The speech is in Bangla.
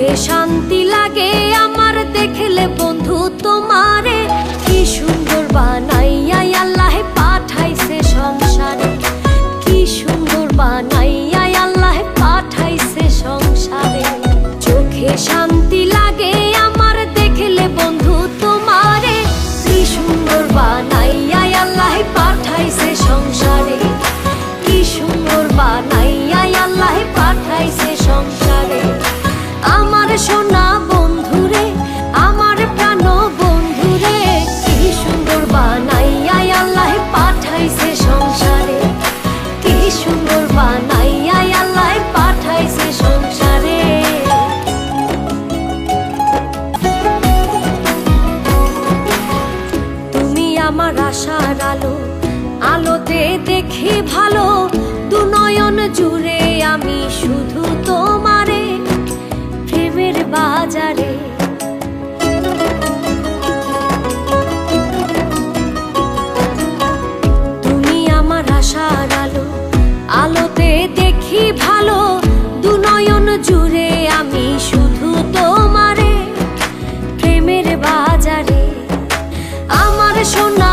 চোখে শান্তি লাগে আমার দেখলে বন্ধু তোমারে। কি সুন্দর বানাইয়া আল্লাহ পাঠাইছে সংসারে, কি সুন্দর বানাইয়া আল্লাহ পাঠাইছে সংসারে। চোখে শান্তি লাগে আমার দেখলে বন্ধু তোমারে, কি সুন্দর বানাইয়া আল্লাহ পাঠাইছে সংসারে, কি সুন্দর বানাইয়া আল্লাহ পাঠাইছে সংসারে। আমার সোনা বন্ধুরে, আমার প্রাণ বন্ধুরে, কি সুন্দর বানাইয়া আল্লাহ পাঠাইছে সংসারে, কি সুন্দর বানাইয়া আল্লাহ পাঠাইছে সংসারে। তুমি আমার আশার আলো, আলোতে দেখি ভালো, দুনয়ন জুড়ে আমি শুধু তোমারে, প্রেমের বাজারে। তুমি আমার আশার আলো, আলোতে দেখি ভালো, দুনয়ন জুড়ে আমি শুধু তোমারে, প্রেমের বাজারে। আমার সোনা